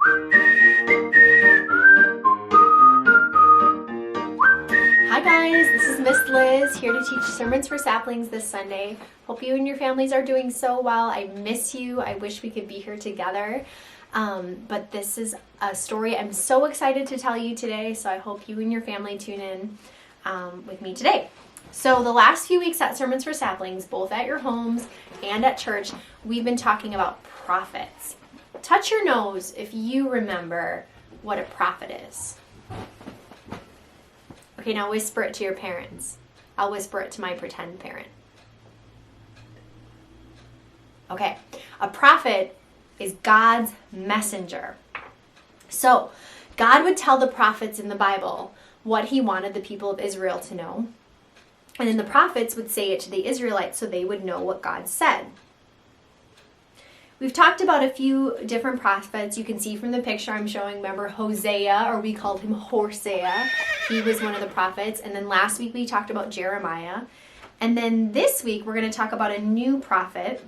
Hi guys, this is Miss Liz here to teach Sermons for Saplings this Sunday. Hope you and your families are doing so well. I miss you. I wish we could be here together. But this is a story I'm so excited to tell you today, so I hope you and your family tune in with me today. So the last few weeks at Sermons for Saplings, both at your homes and at church, we've been talking about prophets. Touch your nose if you remember what a prophet is. Okay, now whisper it to your parents. I'll whisper it to my pretend parent. Okay, a prophet is God's messenger. So, God would tell the prophets in the Bible what he wanted the people of Israel to know. And then the prophets would say it to the Israelites so they would know what God said. We've talked about a few different prophets. You can see from the picture I'm showing. Remember Hosea, or we called him Horsea. He was one of the prophets. And then last week we talked about Jeremiah. And then this week we're going to talk about a new prophet,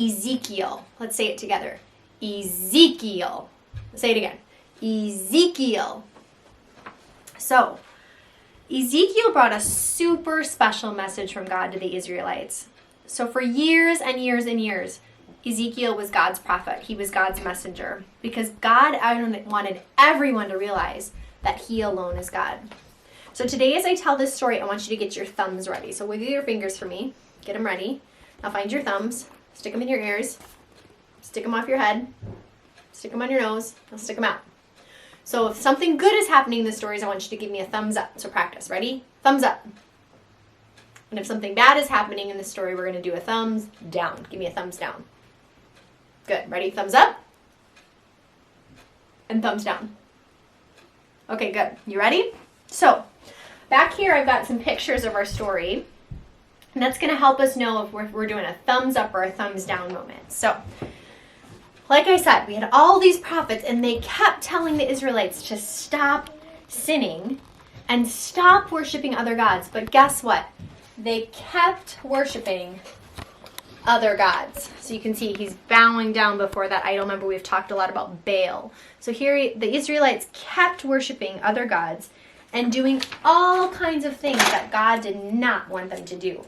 Ezekiel. Let's say it together. Ezekiel. Let's say it again. Ezekiel. So, Ezekiel brought a super special message from God to the Israelites. So for years and years and years, Ezekiel was God's prophet. He was God's messenger because God wanted everyone to realize that he alone is God. So today as I tell this story, I want you to get your thumbs ready. So wiggle your fingers for me. Get them ready. Now find your thumbs. Stick them in your ears. Stick them off your head. Stick them on your nose. Now stick them out. So if something good is happening in the stories, I want you to give me a thumbs up. So practice. Ready? Thumbs up. And if something bad is happening in the story, we're going to do a thumbs down. Give me a thumbs down. Good. Ready? Thumbs up. And thumbs down. Okay, good. You ready? So, back here I've got some pictures of our story. And that's going to help us know if we're doing a thumbs up or a thumbs down moment. So, like I said, we had all these prophets and they kept telling the Israelites to stop sinning and stop worshiping other gods. But guess what? They kept worshiping other gods. So you can see he's bowing down before that idol. Remember, we've talked a lot about Baal. So here the Israelites kept worshiping other gods and doing all kinds of things that God did not want them to do.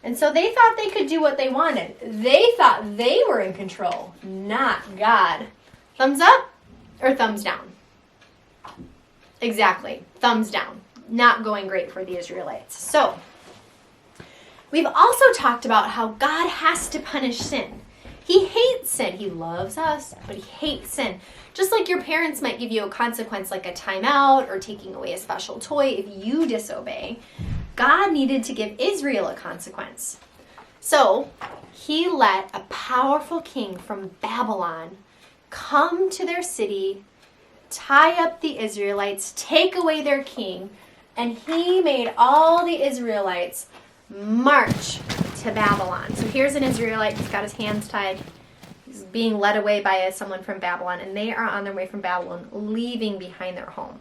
And so they thought they could do what they wanted. They thought they were in control, not God. Thumbs up or thumbs down? Exactly. Thumbs down. Not going great for the Israelites. So, we've also talked about how God has to punish sin. He hates sin. He loves us, but he hates sin. Just like your parents might give you a consequence like a timeout or taking away a special toy if you disobey, God needed to give Israel a consequence. So, he let a powerful king from Babylon come to their city, tie up the Israelites, take away their king, and he made all the Israelites march to Babylon. So here's an Israelite. He's got his hands tied. He's being led away by someone from Babylon, and they are on their way from Babylon, leaving behind their home.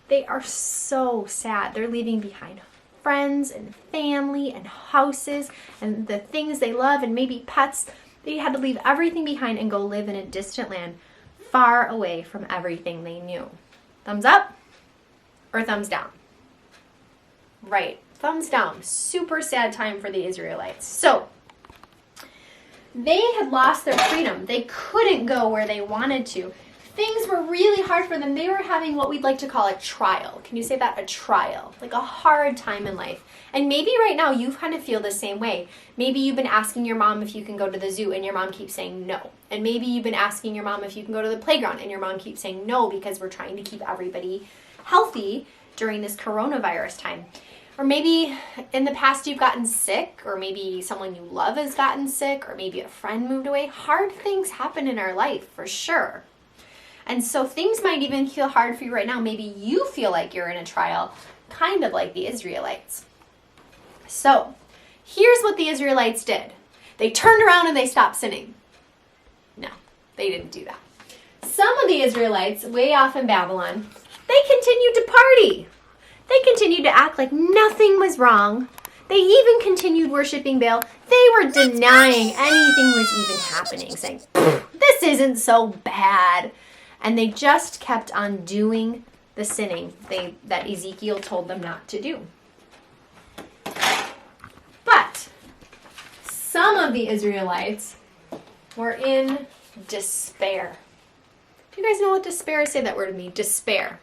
They are so sad. They're leaving behind friends and family and houses and the things they love and maybe pets. They had to leave everything behind and go live in a distant land far away from everything they knew. Thumbs up or thumbs down? Right, thumbs down. Super sad time for the Israelites. So, they had lost their freedom. They couldn't go where they wanted to. Things were really hard for them. They were having what we'd like to call a trial. Can you say that? A trial. Like a hard time in life. And maybe right now you kind of feel the same way. Maybe you've been asking your mom if you can go to the zoo and your mom keeps saying no. And maybe you've been asking your mom if you can go to the playground and your mom keeps saying no because we're trying to keep everybody healthy during this coronavirus time. Or maybe in the past you've gotten sick, or maybe someone you love has gotten sick, or maybe a friend moved away. Hard things happen in our life, for sure. And so things might even feel hard for you right now. Maybe you feel like you're in a trial, kind of like the Israelites. So, here's what the Israelites did. They turned around and they stopped sinning. No, they didn't do that. Some of the Israelites, way off in Babylon, they continued to party. They continued to act like nothing was wrong. They even continued worshiping Baal. They were denying anything was even happening, saying, this isn't so bad. And they just kept on doing the sinning that Ezekiel told them not to do. But some of the Israelites were in despair. Do you guys know what despair is? Say that word with me. Despair.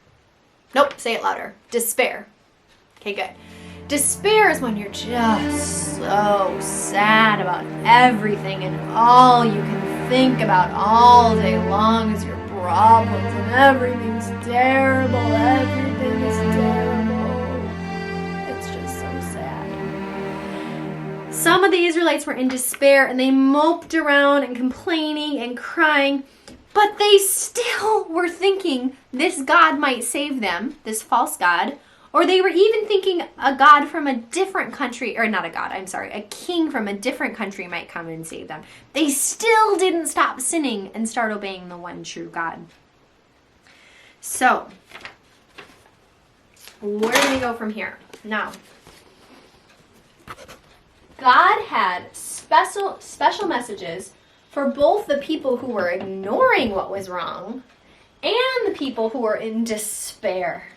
Nope, say it louder. Despair. Okay, good. Despair is when you're just so sad about everything and all you can think about all day long is your problems and everything's terrible. Everything is terrible. It's just so sad. Some of the Israelites were in despair and they moped around and complaining and crying, but they still were thinking this God might save them, this false God. Or they were even thinking a god from a different country, or not a god, I'm sorry, a king from a different country might come and save them. They still didn't stop sinning and start obeying the one true God. So, where do we go from here? Now, God had special messages for both the people who were ignoring what was wrong and the people who were in despair.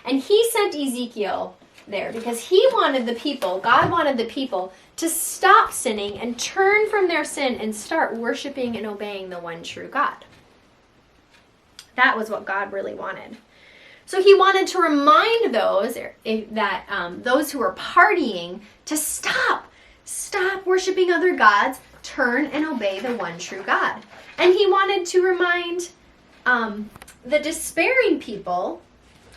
And he sent Ezekiel there because God wanted the people to stop sinning and turn from their sin and start worshiping and obeying the one true God. That was what God really wanted. So he wanted to remind those those who were partying to stop worshiping other gods, turn and obey the one true God. And he wanted to remind the despairing people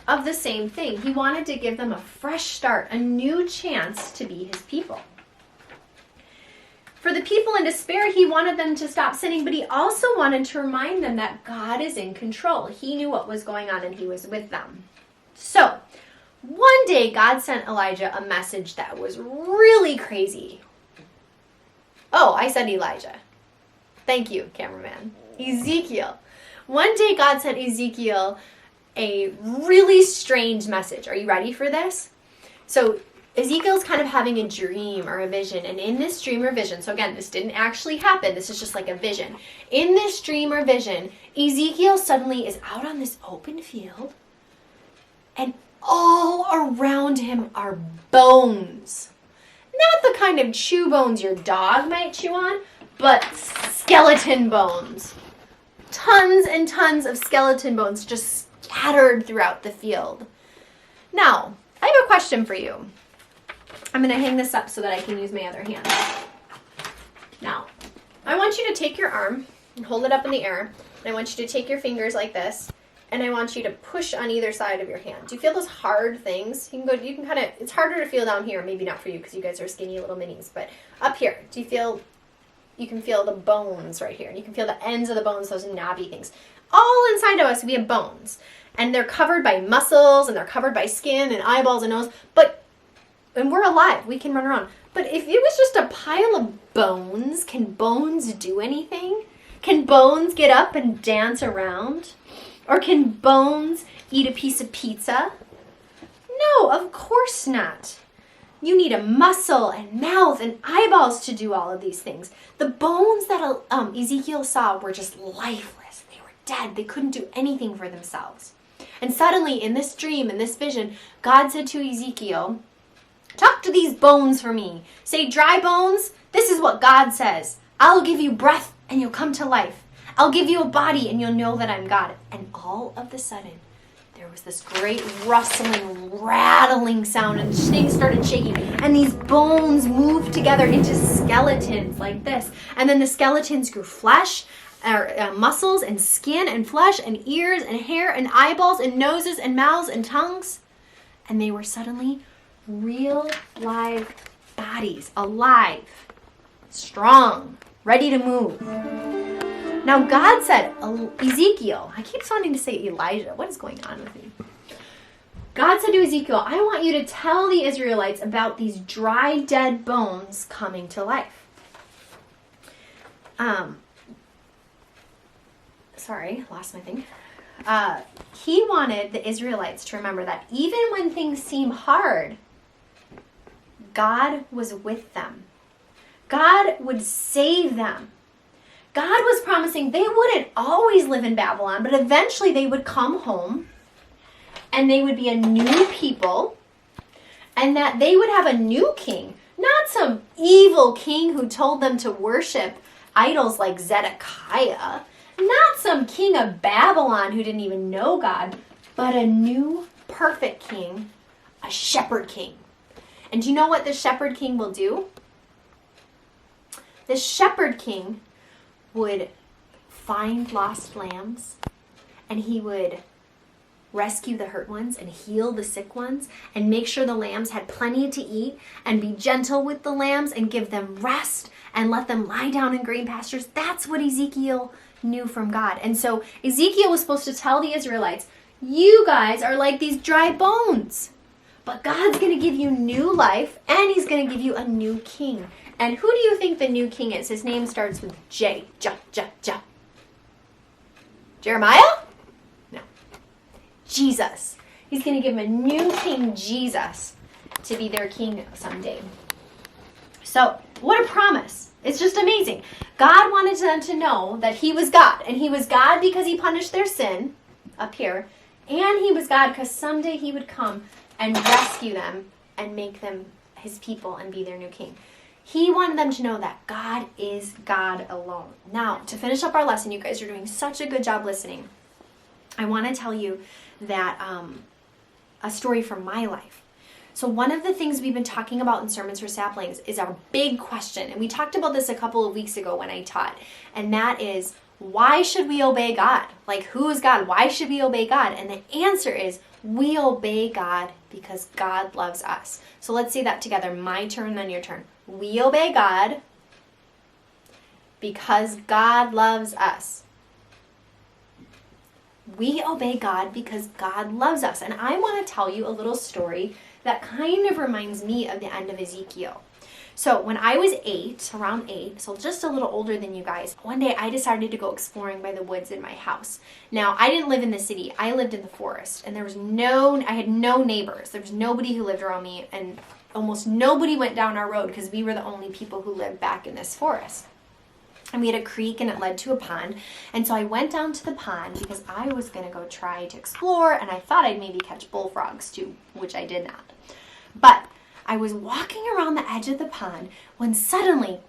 of the same thing. He wanted to give them a fresh start, a new chance to be his people. For the people in despair, he wanted them to stop sinning, but he also wanted to remind them that God is in control. He knew what was going on and he was with them. So, one day God sent Elijah a message that was really crazy. Oh, I said Elijah. Thank you, cameraman. Ezekiel. One day God sent Ezekiel a really strange message. Are you ready for this? So Ezekiel's kind of having a dream or a vision. And in this dream or vision, so again, this didn't actually happen. This is just like a vision. In this dream or vision, Ezekiel suddenly is out on this open field. And all around him are bones. Not the kind of chew bones your dog might chew on, but skeleton bones. Tons and tons of skeleton bones just scattered throughout the field. Now, I have a question for you. I'm going to hang this up so that I can use my other hand. Now, I want you to take your arm and hold it up in the air. And I want you to take your fingers like this. And I want you to push on either side of your hand. Do you feel those hard things? You can kind of, it's harder to feel down here. Maybe not for you because you guys are skinny little minis. But up here, you can feel the bones right here. And you can feel the ends of the bones, those knobby things. All inside of us, we have bones. And they're covered by muscles, and they're covered by skin and eyeballs and nose. And we're alive. We can run around. But if it was just a pile of bones, can bones do anything? Can bones get up and dance around? Or can bones eat a piece of pizza? No, of course not. You need a muscle and mouth and eyeballs to do all of these things. The bones that Ezekiel saw were just lifeless. They were dead. They couldn't do anything for themselves. And suddenly, in this dream, in this vision, God said to Ezekiel, talk to these bones for me. Say, dry bones, this is what God says. I'll give you breath and you'll come to life. I'll give you a body and you'll know that I'm God. And all of a sudden, there was this great rustling, rattling sound and things started shaking. And these bones moved together into skeletons like this. And then the skeletons grew flesh, muscles and skin and flesh and ears and hair and eyeballs and noses and mouths and tongues. And they were suddenly real live bodies, alive, strong, ready to move. Now God said, Ezekiel, I keep wanting to say Elijah. What is going on with me? God said to Ezekiel, I want you to tell the Israelites about these dry, dead bones coming to life. Sorry, lost my thing. He wanted the Israelites to remember that even when things seem hard, God was with them. God would save them. God was promising they wouldn't always live in Babylon, but eventually they would come home and they would be a new people, and that they would have a new king, not some evil king who told them to worship idols like Zedekiah, not some king of Babylon who didn't even know God, but a new perfect king, a shepherd king. And do you know what the shepherd king will do? The shepherd king would find lost lambs, and he would rescue the hurt ones and heal the sick ones and make sure the lambs had plenty to eat and be gentle with the lambs and give them rest and let them lie down in green pastures. That's what Ezekiel knew from God. And so Ezekiel was supposed to tell the Israelites, you guys are like these dry bones, but God's going to give you new life, and he's going to give you a new king. And who do you think the new king is? His name starts with J. Jeremiah? No. Jesus. He's going to give them a new king, Jesus, to be their king someday. So, what a promise. It's just amazing. God wanted them to know that he was God. And he was God because he punished their sin up here. And he was God because someday he would come and rescue them and make them his people and be their new king. He wanted them to know that God is God alone. Now, to finish up our lesson, you guys are doing such a good job listening. I want to tell you that a story from my life. So one of the things we've been talking about in Sermons for Saplings is our big question. And we talked about this a couple of weeks ago when I taught. And that is, why should we obey God? Like, who is God? Why should we obey God? And the answer is, we obey God because God loves us. So let's say that together. My turn, then your turn. We obey God because God loves us. We obey God because God loves us. And I want to tell you a little story that kind of reminds me of the end of Ezekiel. So when I was around 8, so just a little older than you guys, one day I decided to go exploring by the woods in my house. Now, I didn't live in the city. I lived in the forest, and I had no neighbors. There was nobody who lived around me, and almost nobody went down our road because we were the only people who lived back in this forest. And we had a creek, and it led to a pond. And so I went down to the pond because I was going to go try to explore, and I thought I'd maybe catch bullfrogs too, which I did not. But I was walking around the edge of the pond when suddenly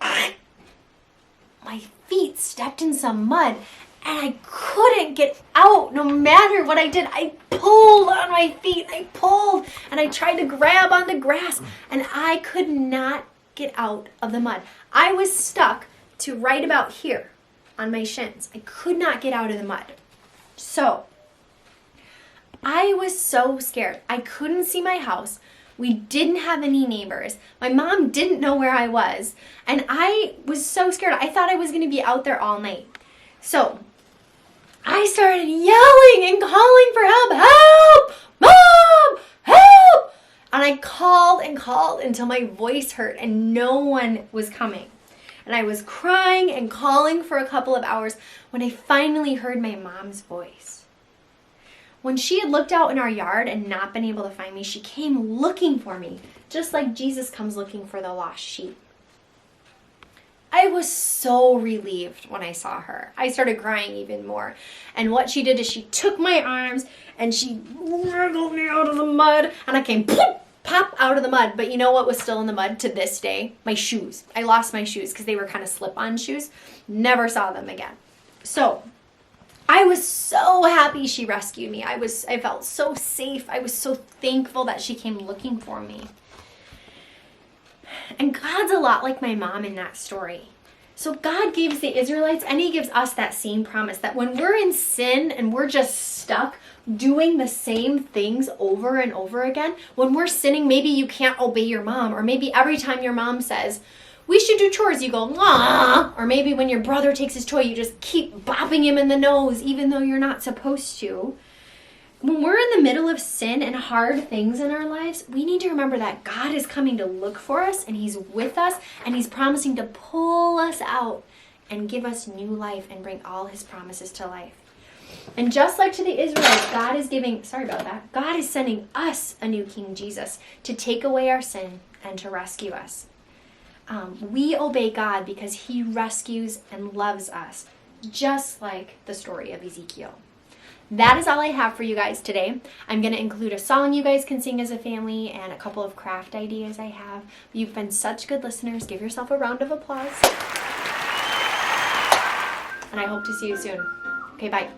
my feet stepped in some mud, and I couldn't get out no matter what I did. I pulled on my feet. I pulled, and I tried to grab on the grass, and I could not get out of the mud. I was stuck to right about here on my shins. I could not get out of the mud. So I was so scared. I couldn't see my house. We didn't have any neighbors. My mom didn't know where I was. And I was so scared. I thought I was going to be out there all night. So I started yelling and calling for help. Help! Mom! Help! And I called and called until my voice hurt and no one was coming. And I was crying and calling for a couple of hours when I finally heard my mom's voice. When she had looked out in our yard and not been able to find me, she came looking for me, just like Jesus comes looking for the lost sheep. I was so relieved when I saw her. I started crying even more. And what she did is she took my arms and she wriggled me out of the mud, and I came pop out of the mud. But you know what was still in the mud to this day? My shoes. I lost my shoes because they were kind of slip-on shoes. Never saw them again. So I was so happy she rescued me. I felt so safe. I was so thankful that she came looking for me. And God's a lot like my mom in that story. So God gives the Israelites, and he gives us that same promise, that when we're in sin and we're just stuck doing the same things over and over again, when we're sinning, maybe you can't obey your mom, or maybe every time your mom says, we should do chores, you go, ah, or maybe when your brother takes his toy, you just keep bopping him in the nose, even though you're not supposed to. When we're in the middle of sin and hard things in our lives, we need to remember that God is coming to look for us, and he's with us, and he's promising to pull us out and give us new life and bring all his promises to life. And just like to the Israelites, God is sending us a new King Jesus to take away our sin and to rescue us. We obey God because he rescues and loves us, just like the story of Ezekiel. That is all I have for you guys today. I'm going to include a song you guys can sing as a family and a couple of craft ideas I have. You've been such good listeners. Give yourself a round of applause. And I hope to see you soon. Okay, bye.